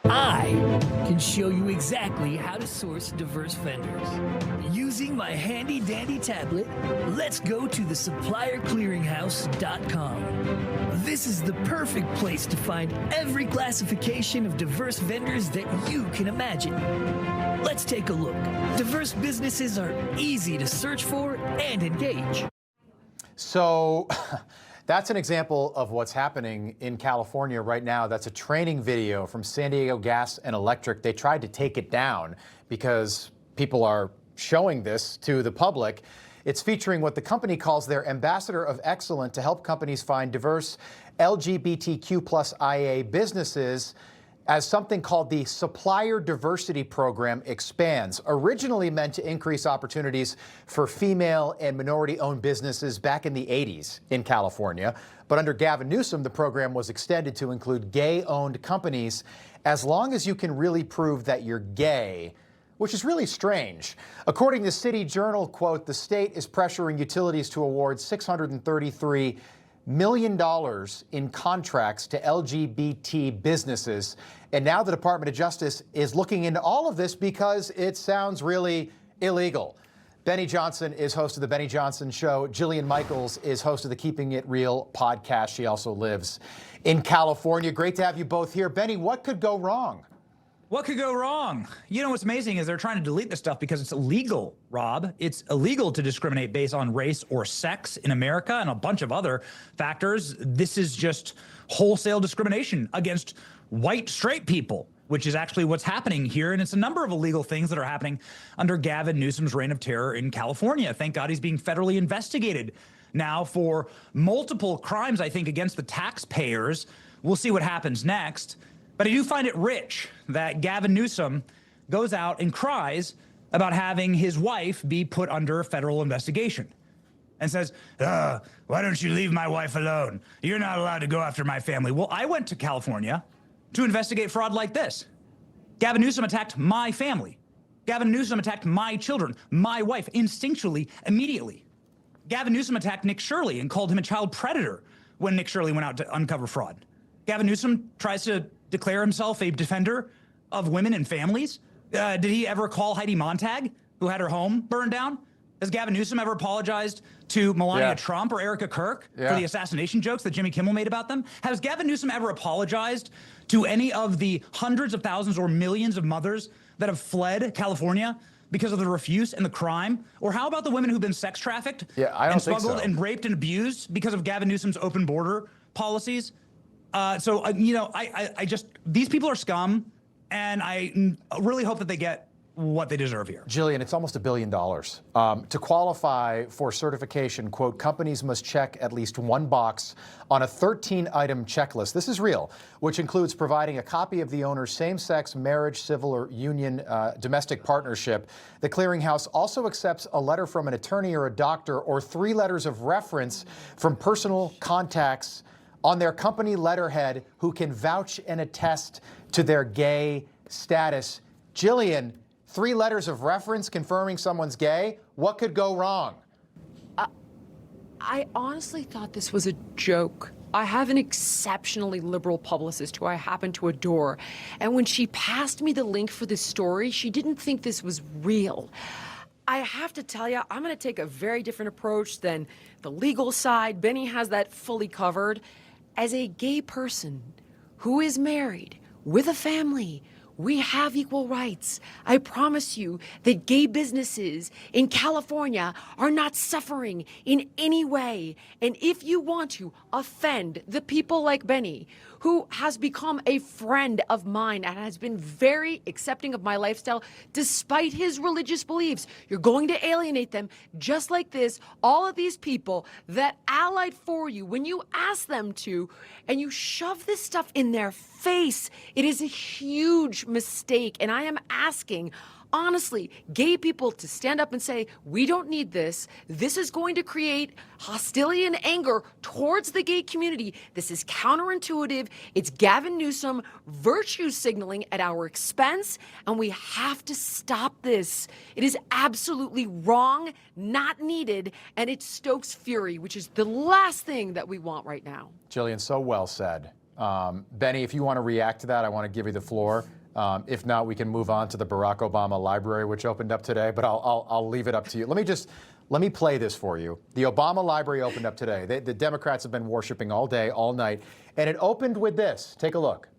I can show you exactly how to source diverse vendors. Using my handy-dandy tablet, let's go to the supplierclearinghouse.com. This is the perfect place to find every classification of diverse vendors that you can imagine. Let's take a look. Diverse businesses are easy to search for and engage. So that's an example of what's happening in California right now. That's a training video from San Diego Gas and Electric. They tried to take it down because people are showing this to the public. It's featuring what the company calls their Ambassador of Excellence to help companies find diverse LGBTQ plus IA businesses as something called the Supplier Diversity Program expands. Originally meant to increase opportunities for female and minority-owned businesses back in the 80s in California. But under Gavin Newsom, the program was extended to include gay-owned companies as long as you can really prove that you're gay, which is really strange. According to City Journal, quote, the state is pressuring utilities to award $633 million in contracts to LGBT businesses. And now the Department of Justice is looking into all of this because it sounds really illegal. Benny Johnson is host of The Benny Johnson Show. Jillian Michaels is host of the Keeping It Real podcast. She also lives in California. Great to have you both here. Benny, what could go wrong? What could go wrong? You know, what's amazing is they're trying to delete this stuff because it's illegal, Rob. It's illegal to discriminate based on race or sex in America and a bunch of other factors. This is just wholesale discrimination against white straight people, which is actually what's happening here. And it's a number of illegal things that are happening under Gavin Newsom's reign of terror in California. Thank God he's being federally investigated now for multiple crimes, I think, against the taxpayers. We'll see what happens next. But I do find it rich that Gavin Newsom goes out and cries about having his wife be put under federal investigation and says, why don't you leave my wife alone? You're not allowed to go after my family. Well, I went to California to investigate fraud like this. Gavin Newsom attacked my family. Gavin Newsom attacked my children, my wife, instinctually, immediately. Gavin Newsom attacked Nick Shirley and called him a child predator when Nick Shirley went out to uncover fraud. Gavin Newsom tries to declare himself a defender of women and families. Did he ever call Heidi Montag, who had her home burned down? Has Gavin Newsom ever apologized to Melania Trump or Erica Kirk for the assassination jokes that Jimmy Kimmel made about them? Has Gavin Newsom ever apologized to any of the hundreds of thousands or millions of mothers that have fled California because of the refuse and the crime? Or how about the women who've been sex trafficked and smuggled and raped and abused because of Gavin Newsom's open border policies? You know, I just, these people are scum, and I really hope that they get what they deserve here. Jillian, it's almost $1 billion. To qualify for certification, quote, companies must check at least one box on a 13-item checklist. This is real, which includes providing a copy of the owner's same-sex marriage, civil or union domestic partnership. The clearinghouse also accepts a letter from an attorney or a doctor or 3 letters of reference from personal contacts on their company letterhead who can vouch and attest to their gay status. Jillian, 3 letters of reference confirming someone's gay? What could go wrong? I honestly thought this was a joke. I have an exceptionally liberal publicist who I happen to adore. And when she passed me the link for this story, she didn't think this was real. I have to tell you, I'm going to take a very different approach than the legal side. Benny has that fully covered. As a gay person who is married with a family, we have equal rights. I promise you that gay businesses in California are not suffering in any way. And if you want to offend the people like Benny, who has become a friend of mine and has been very accepting of my lifestyle despite his religious beliefs, you're going to alienate them just like this. All of these people that allied for you when you ask them to, and you shove this stuff in their face, it is a huge mistake. And I am asking, honestly, gay people to stand up and say, we don't need this. This is going to create hostility and anger towards the gay community. This is counterintuitive. It's Gavin Newsom virtue signaling at our expense, and we have to stop this. It is absolutely wrong, not needed, and it stokes fury, which is the last thing that we want right now. Jillian, so well said. Benny, if you want to react to that, I want to give you the floor. If not, we can move on to the Barack Obama Library, which opened up today, but I'll leave it up to you. Let me play this for you. The Obama Library opened up today. The Democrats have been worshiping all day, all night, and it opened with this. Take a look.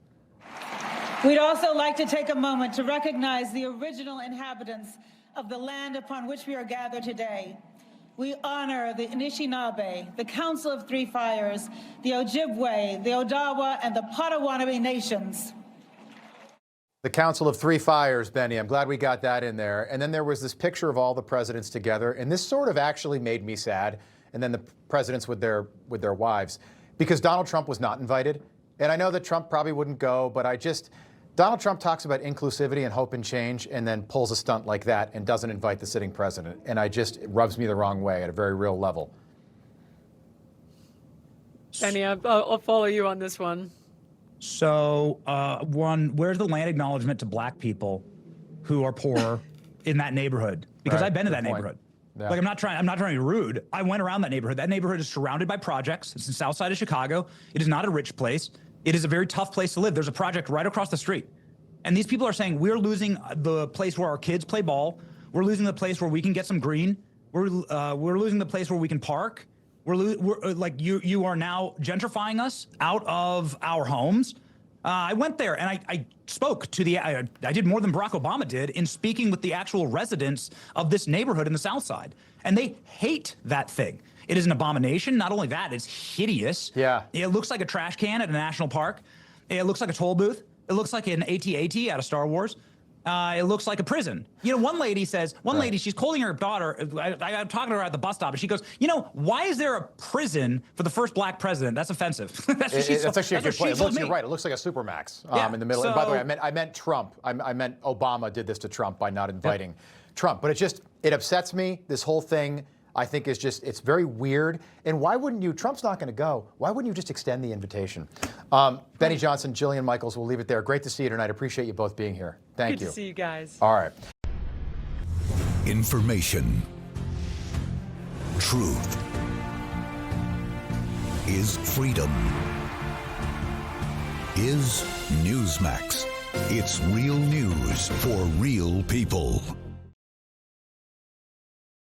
We'd also like to take a moment to recognize the original inhabitants of the land upon which we are gathered today. We honor the Anishinaabe, the Council of Three Fires, the Ojibwe, the Odawa, and the Potawatomi nations. The Council of Three Fires, Benny. I'm glad we got that in there. And then there was this picture of all the presidents together, and this sort of actually made me sad. And then the presidents with their wives, because Donald Trump was not invited. And I know that Trump probably wouldn't go, but Donald Trump talks about inclusivity and hope and change, and then pulls a stunt like that and doesn't invite the sitting president. And it rubs me the wrong way at a very real level. Benny, I'll follow you on this one. So, where's the land acknowledgement to black people who are poor in that neighborhood? Because I've been to that neighborhood. Yeah. Like, I'm not trying to be rude. I went around that neighborhood. That neighborhood is surrounded by projects. It's the south side of Chicago. It is not a rich place. It is a very tough place to live. There's a project right across the street. And these people are saying, we're losing the place where our kids play ball. We're losing the place where we can get some green. We're losing the place where we can park. We're like, you are now gentrifying us out of our homes. I went there and I spoke to I did more than Barack Obama did in speaking with the actual residents of this neighborhood in the South Side. And they hate that thing. It is an abomination. Not only that, it's hideous. Yeah. It looks like a trash can at a national park. It looks like a toll booth. It looks like an AT-AT out of Star Wars. It looks like a prison. You know, one lady, she's calling her daughter, I'm talking to her at the bus stop, and she goes, you know, why is there a prison for the first black president? That's offensive. That's actually a good point. You're right. It looks like a supermax in the middle. And by the way, I meant Trump. I meant Obama did this to Trump by not inviting Trump. But it upsets me, this whole thing. I think it's very weird. And why wouldn't you, Trump's not going to go, why wouldn't you just extend the invitation? Benny Johnson, Jillian Michaels, we'll leave it there. Great to see you tonight. Appreciate you both being here. Thank you. Good to see you guys. All right. Information. Truth. Is freedom. Is Newsmax. It's real news for real people.